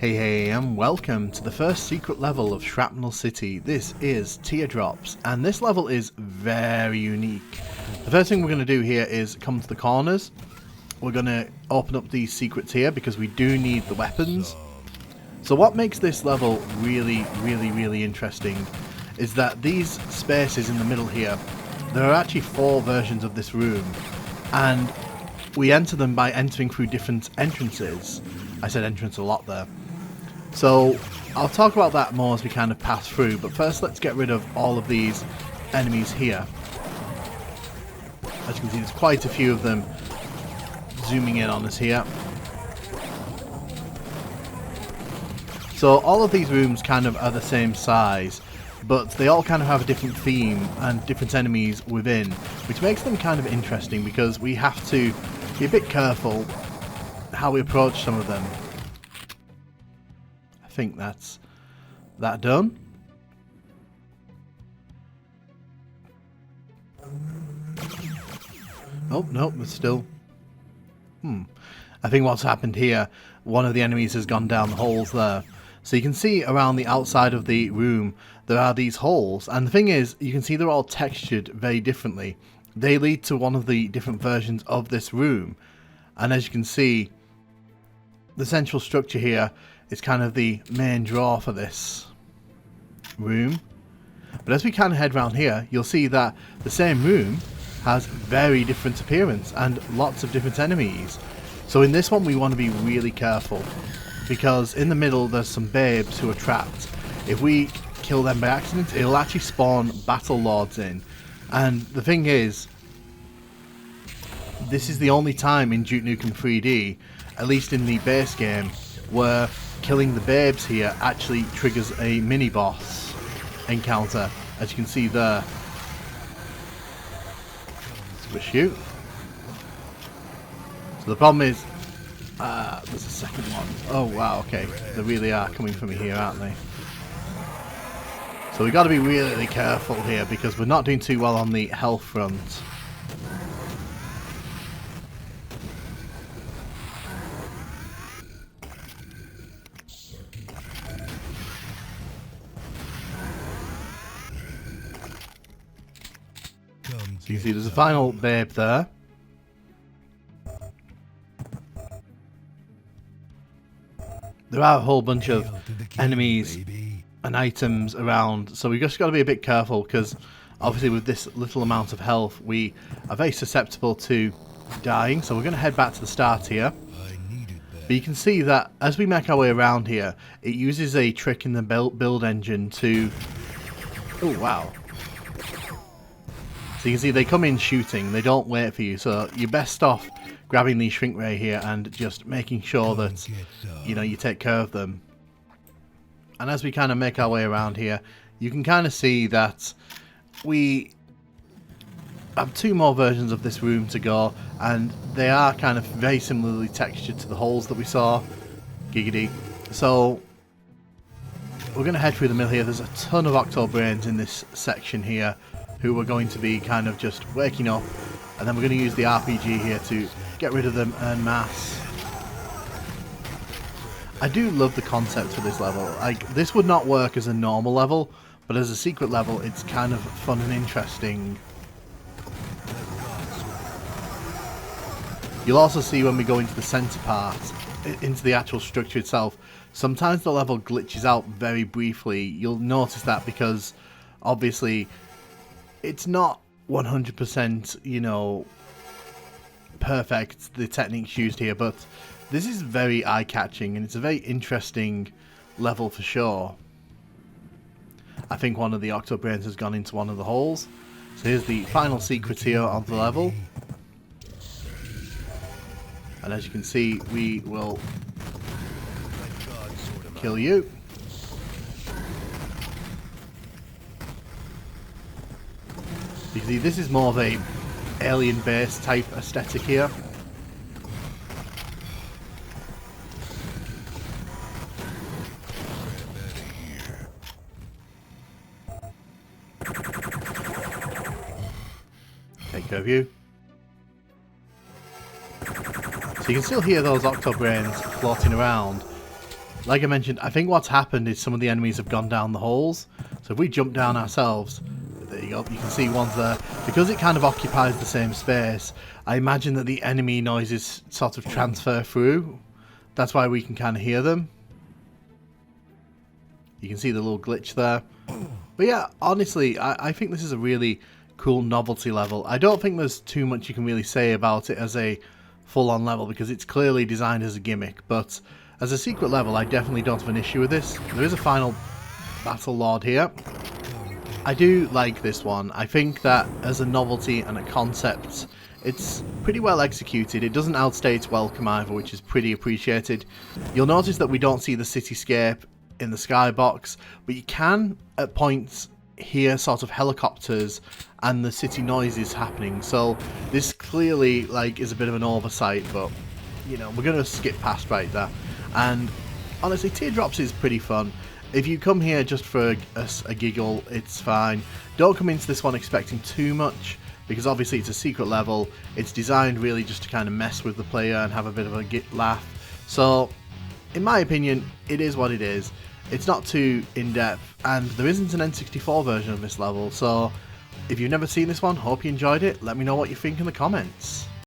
Hey and welcome to the first secret level of Shrapnel City. This is Teardrops and this level is very unique. The first thing we're going to do here is come to the corners. We're going to open up these secrets here because we do need the weapons. So what makes this level really interesting is that these spaces in the middle here, there are actually 4 versions of this room and we enter them by entering through different entrances. I said entrance a lot there. So I'll talk about that more as we kind of pass through, but first let's get rid of all of these enemies here. As you can see, there's quite a few of them zooming in on us here. So all of these rooms kind of are the same size, but they all kind of have a different theme and different enemies within, which makes them kind of interesting because we have to be a bit careful how we approach some of them. I think that's that done. Oh, no, it's still... I think what's happened here, one of the enemies has gone down the holes there. So you can see around the outside of the room, there are these holes. And the thing is, you can see they're all textured very differently. They lead to one of the different versions of this room. And as you can see, the central structure here is kind of the main draw for this room. But as we kind of head around here, you'll see that the same room has very different appearance and lots of different enemies. So in this one we want to be really careful because in the middle there's some babes who are trapped. If we kill them by accident, it'll actually spawn battle lords in. And the thing is, this is the only time in Duke Nukem 3D, at least in the base game, where killing the babes here actually triggers a mini-boss encounter, as you can see there. Swish you. So the problem is, there's a second one. Oh wow, okay. They really are coming for me here, aren't they? So we've got to be really careful here because we're not doing too well on the health front. So you can see there's a final babe there. There are a whole bunch of enemies and items around, so we've just got to be a bit careful because obviously with this little amount of health we are very susceptible to dying. So we're going to head back to the start here. But you can see that as we make our way around here, it uses a trick in the build engine to... Oh wow. So you can see they come in shooting, they don't wait for you, so you're best off grabbing the shrink ray here and just making sure that, you know, you take care of them. And as we kind of make our way around here, you can kind of see that we have 2 more versions of this room to go, and they are kind of very similarly textured to the holes that we saw. Giggity. So we're going to head through the middle here. There's a ton of Octobrains in this section here, who we're going to be kind of just waking up, and then we're going to use the RPG here to get rid of them en masse. I do love the concept for this level. Like, this would not work as a normal level, but as a secret level it's kind of fun and interesting. You'll also see when we go into the center part, into the actual structure itself, sometimes the level glitches out very briefly. You'll notice that because obviously it's not 100%, you know, perfect, the techniques used here, but this is very eye-catching and it's a very interesting level for sure. I think one of the Octobrains has gone into one of the holes. So here's the final secret here of the level. And as you can see, we will kill you. You see, this is more of a alien base type aesthetic here. Take care of you. So you can still hear those Octobrains floating around. like I mentioned, I think what's happened is some of the enemies have gone down the holes. So if we jump down ourselves, there you go, you can see one's there. Because it kind of occupies the same space, I imagine that the enemy noises sort of transfer through. That's why we can kind of hear them. You can see the little glitch there. But yeah, honestly, I think this is a really cool novelty level. I don't think there's too much you can really say about it as a full-on level, because it's clearly designed as a gimmick, but as a secret level, I definitely don't have an issue with this. There is a final battle lord here. I do like this one. I think that as a novelty and a concept, it's pretty well executed. It doesn't outstay its welcome either, which is pretty appreciated. You'll notice that we don't see the cityscape in the skybox, but you can at points hear sort of helicopters and the city noises happening. So this clearly is a bit of an oversight, but you know, we're gonna skip past right there. And honestly, Teardrops is pretty fun. If you come here just for a giggle, it's fine. Don't come into this one expecting too much, because obviously it's a secret level. It's designed really just to kind of mess with the player and have a bit of a laugh. So in my opinion, it is what it is. It's not too in-depth, and there isn't an N64 version of this level, so if you've never seen this one, hope you enjoyed it. Let me know what you think in the comments.